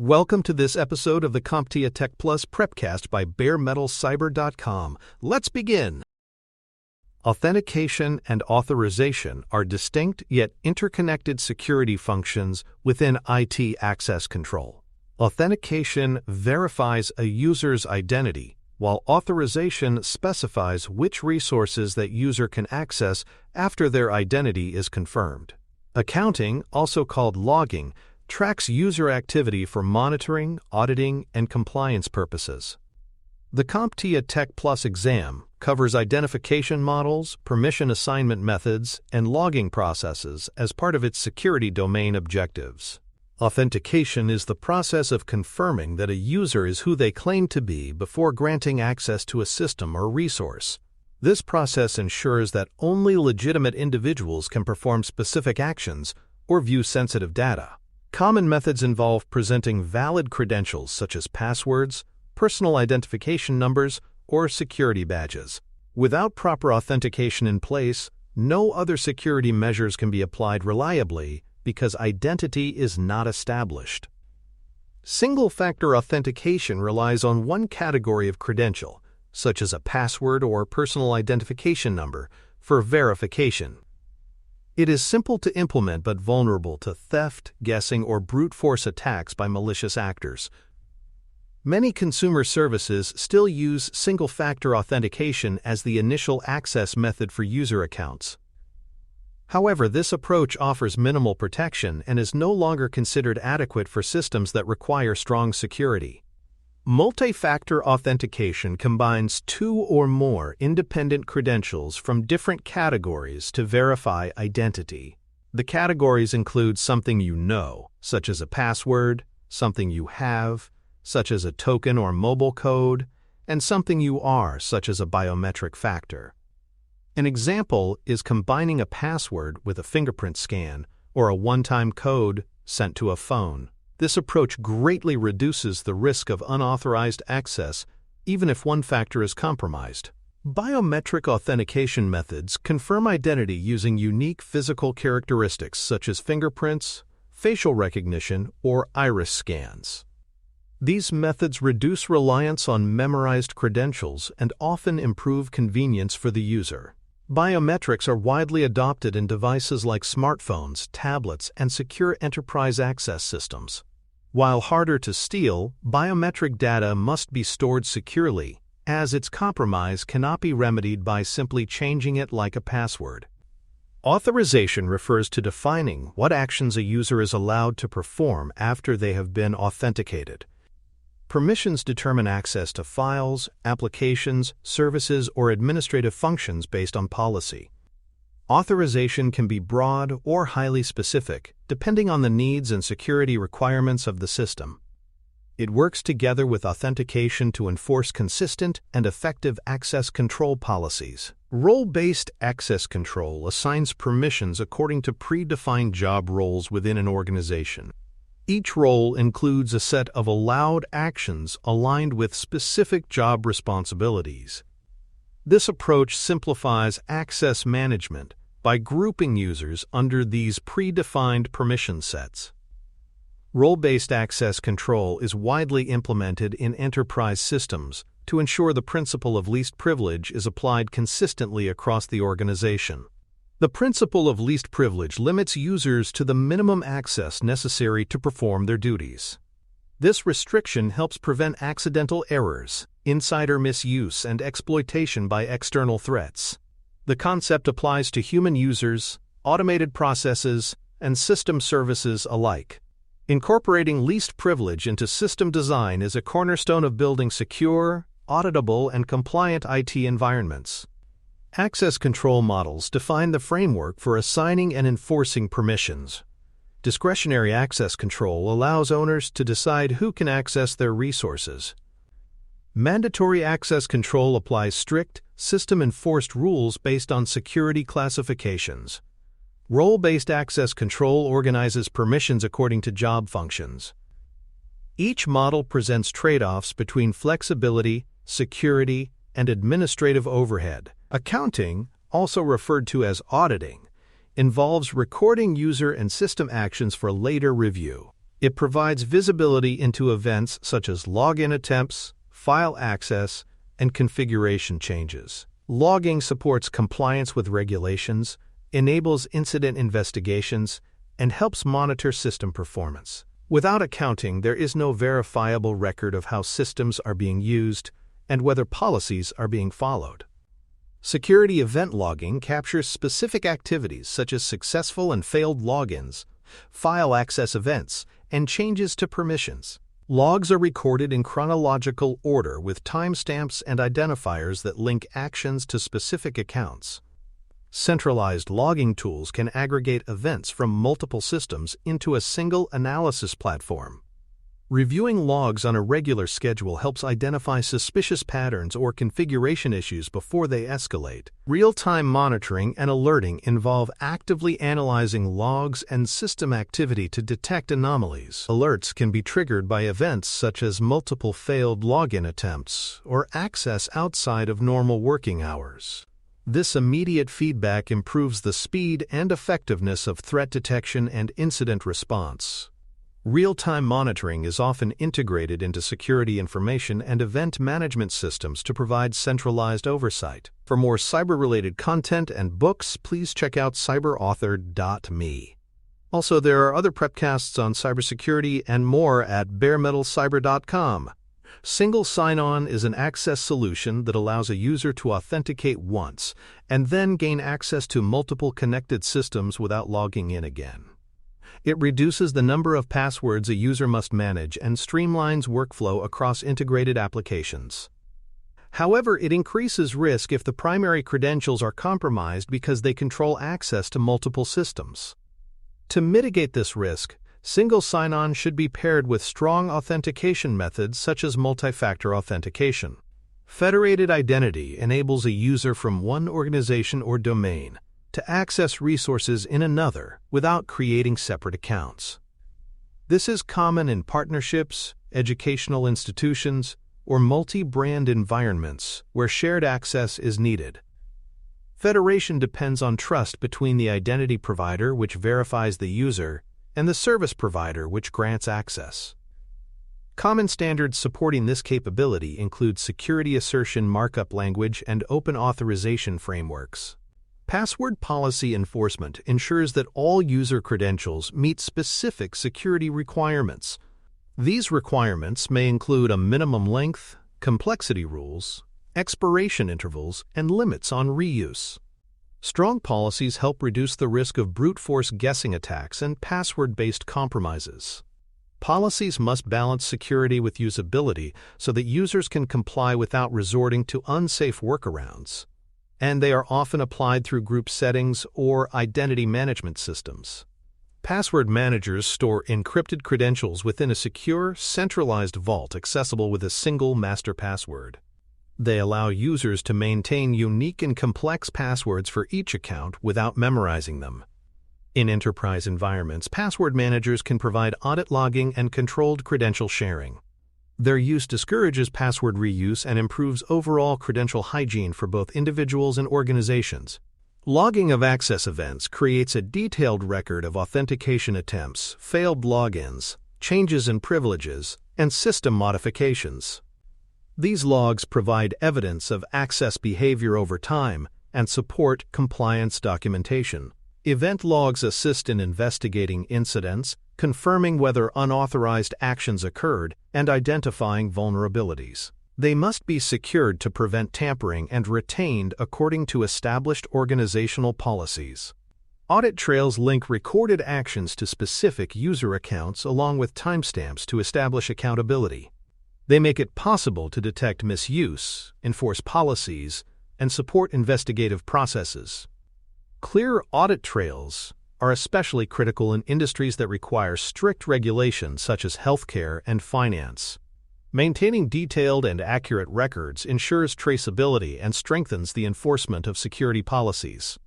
Welcome to this episode of the CompTIA Tech Plus Prepcast by baremetalcyber.com. Let's begin. Authentication and authorization are distinct yet interconnected security functions within IT access control. Authentication verifies a user's identity, while authorization specifies which resources that user can access after their identity is confirmed. Accounting, also called logging, tracks user activity for monitoring, auditing, and compliance purposes. The CompTIA Tech Plus exam covers identification models, permission assignment methods, and logging processes as part of its security domain objectives. Authentication is the process of confirming that a user is who they claim to be before granting access to a system or resource. This process ensures that only legitimate individuals can perform specific actions or view sensitive data. Common methods involve presenting valid credentials such as passwords, personal identification numbers, or security badges. Without proper authentication in place, no other security measures can be applied reliably because identity is not established. Single-factor authentication relies on one category of credential, such as a password or personal identification number, for verification. It is simple to implement but vulnerable to theft, guessing, or brute force attacks by malicious actors. Many consumer services still use single-factor authentication as the initial access method for user accounts. However, this approach offers minimal protection and is no longer considered adequate for systems that require strong security. Multifactor authentication combines two or more independent credentials from different categories to verify identity. The categories include something you know, such as a password, something you have, such as a token or mobile code, and something you are, such as a biometric factor. An example is combining a password with a fingerprint scan or a one-time code sent to a phone. This approach greatly reduces the risk of unauthorized access, even if one factor is compromised. Biometric authentication methods confirm identity using unique physical characteristics such as fingerprints, facial recognition, or iris scans. These methods reduce reliance on memorized credentials and often improve convenience for the user. Biometrics are widely adopted in devices like smartphones, tablets, and secure enterprise access systems. While harder to steal, biometric data must be stored securely, as its compromise cannot be remedied by simply changing it like a password. Authorization refers to defining what actions a user is allowed to perform after they have been authenticated. Permissions determine access to files, applications, services, or administrative functions based on policy. Authorization can be broad or highly specific, depending on the needs and security requirements of the system. It works together with authentication to enforce consistent and effective access control policies. Role-based access control assigns permissions according to predefined job roles within an organization. Each role includes a set of allowed actions aligned with specific job responsibilities. This approach simplifies access management by grouping users under these predefined permission sets. Role-based access control is widely implemented in enterprise systems to ensure the principle of least privilege is applied consistently across the organization. The principle of least privilege limits users to the minimum access necessary to perform their duties. This restriction helps prevent accidental errors, insider misuse, and exploitation by external threats. The concept applies to human users, automated processes, and system services alike. Incorporating least privilege into system design is a cornerstone of building secure, auditable, and compliant IT environments. Access control models define the framework for assigning and enforcing permissions. Discretionary access control allows owners to decide who can access their resources. Mandatory access control applies strict, system-enforced rules based on security classifications. Role-based access control organizes permissions according to job functions. Each model presents trade-offs between flexibility, security, and administrative overhead. Accounting, also referred to as auditing, involves recording user and system actions for later review. It provides visibility into events such as login attempts, file access, and configuration changes. Logging supports compliance with regulations, enables incident investigations, and helps monitor system performance. Without accounting, there is no verifiable record of how systems are being used and whether policies are being followed. Security event logging captures specific activities such as successful and failed logins, file access events, and changes to permissions. Logs are recorded in chronological order with timestamps and identifiers that link actions to specific accounts. Centralized logging tools can aggregate events from multiple systems into a single analysis platform. Reviewing logs on a regular schedule helps identify suspicious patterns or configuration issues before they escalate. Real-time monitoring and alerting involve actively analyzing logs and system activity to detect anomalies. Alerts can be triggered by events such as multiple failed login attempts or access outside of normal working hours. This immediate feedback improves the speed and effectiveness of threat detection and incident response. Real-time monitoring is often integrated into security information and event management systems to provide centralized oversight. For more cyber-related content and books, please check out cyberauthor.me. Also, there are other prepcasts on cybersecurity and more at baremetalcyber.com. Single sign-on is an access solution that allows a user to authenticate once and then gain access to multiple connected systems without logging in again. It reduces the number of passwords a user must manage and streamlines workflow across integrated applications. However, it increases risk if the primary credentials are compromised because they control access to multiple systems. To mitigate this risk, single sign-on should be paired with strong authentication methods such as multifactor authentication. Federated identity enables a user from one organization or domain to access resources in another without creating separate accounts. This is common in partnerships, educational institutions, or multi-brand environments where shared access is needed. Federation depends on trust between the identity provider, which verifies the user, and the service provider, which grants access. Common standards supporting this capability include security assertion markup language and open authorization frameworks. Password policy enforcement ensures that all user credentials meet specific security requirements. These requirements may include a minimum length, complexity rules, expiration intervals, and limits on reuse. Strong policies help reduce the risk of brute force guessing attacks and password-based compromises. Policies must balance security with usability so that users can comply without resorting to unsafe workarounds, and they are often applied through group settings or identity management systems. Password managers store encrypted credentials within a secure, centralized vault accessible with a single master password. They allow users to maintain unique and complex passwords for each account without memorizing them. In enterprise environments, password managers can provide audit logging and controlled credential sharing. Their use discourages password reuse and improves overall credential hygiene for both individuals and organizations. Logging of access events creates a detailed record of authentication attempts, failed logins, changes in privileges, and system modifications. These logs provide evidence of access behavior over time and support compliance documentation. Event logs assist in investigating incidents, confirming whether unauthorized actions occurred, and identifying vulnerabilities. They must be secured to prevent tampering and retained according to established organizational policies. Audit trails link recorded actions to specific user accounts along with timestamps to establish accountability. They make it possible to detect misuse, enforce policies, and support investigative processes. Clear audit trails are especially critical in industries that require strict regulations such as healthcare and finance. Maintaining detailed and accurate records ensures traceability and strengthens the enforcement of security policies.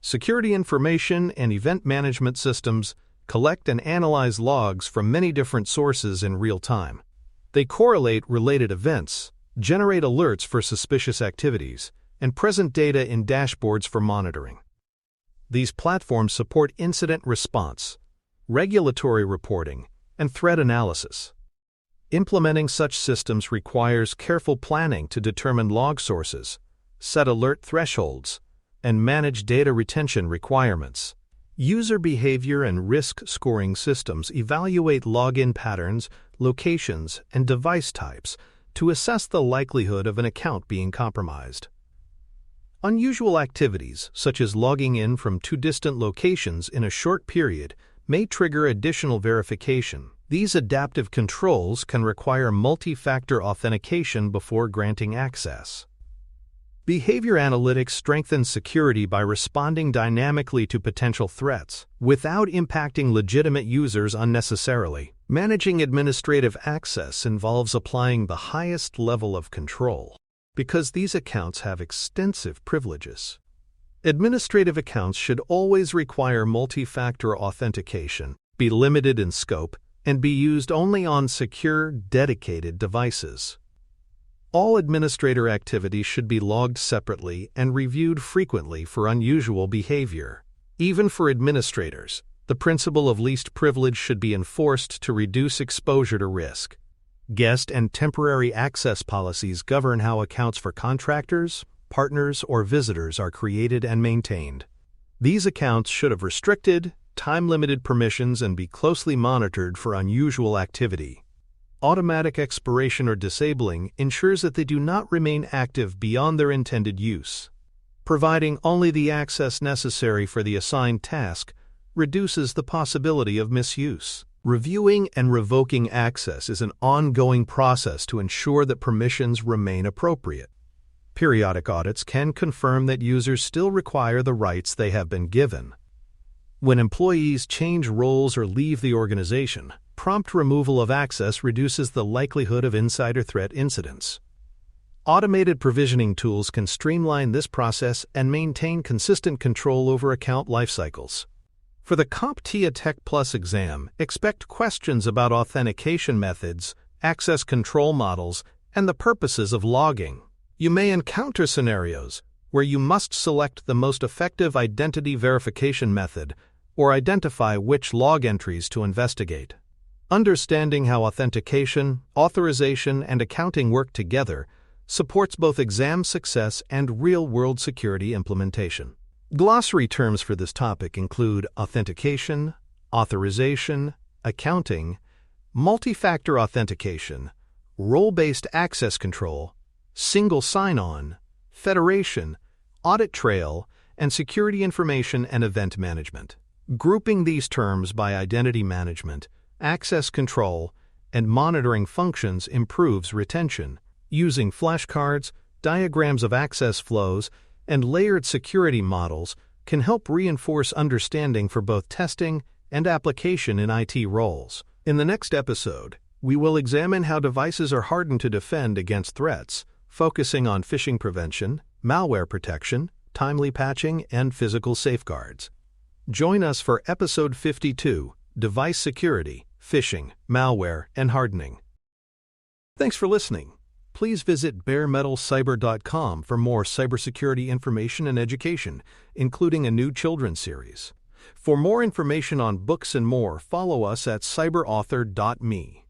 Security information and event management systems collect and analyze logs from many different sources in real time. They correlate related events, generate alerts for suspicious activities, and present data in dashboards for monitoring. These platforms support incident response, regulatory reporting, and threat analysis. Implementing such systems requires careful planning to determine log sources, set alert thresholds, and manage data retention requirements. User behavior and risk scoring systems evaluate login patterns, locations, and device types to assess the likelihood of an account being compromised. Unusual activities, such as logging in from two distant locations in a short period, may trigger additional verification. These adaptive controls can require multifactor authentication before granting access. Behavior analytics strengthens security by responding dynamically to potential threats, without impacting legitimate users unnecessarily. Managing administrative access involves applying the highest level of control, because these accounts have extensive privileges. Administrative accounts should always require multi-factor authentication, be limited in scope, and be used only on secure, dedicated devices. All administrator activity should be logged separately and reviewed frequently for unusual behavior. Even for administrators, the principle of least privilege should be enforced to reduce exposure to risk. Guest and temporary access policies govern how accounts for contractors, partners, or visitors are created and maintained. These accounts should have restricted, time-limited permissions and be closely monitored for unusual activity. Automatic expiration or disabling ensures that they do not remain active beyond their intended use. Providing only the access necessary for the assigned task reduces the possibility of misuse. Reviewing and revoking access is an ongoing process to ensure that permissions remain appropriate. Periodic audits can confirm that users still require the rights they have been given. When employees change roles or leave the organization, prompt removal of access reduces the likelihood of insider threat incidents. Automated provisioning tools can streamline this process and maintain consistent control over account lifecycles. For the CompTIA Tech Plus exam, expect questions about authentication methods, access control models, and the purposes of logging. You may encounter scenarios where you must select the most effective identity verification method or identify which log entries to investigate. Understanding how authentication, authorization, and accounting work together supports both exam success and real-world security implementation. Glossary terms for this topic include authentication, authorization, accounting, multi-factor authentication, role-based access control, single sign-on, federation, audit trail, and security information and event management. Grouping these terms by identity management, access control, and monitoring functions improves retention. Using flashcards, diagrams of access flows, and layered security models can help reinforce understanding for both testing and application in IT roles. In the next episode, we will examine how devices are hardened to defend against threats, focusing on phishing prevention, malware protection, timely patching, and physical safeguards. Join us for Episode 52, Device Security, Phishing, Malware, and Hardening. Thanks for listening. Please visit baremetalcyber.com for more cybersecurity information and education, including a new children's series. For more information on books and more, follow us at cyberauthor.me.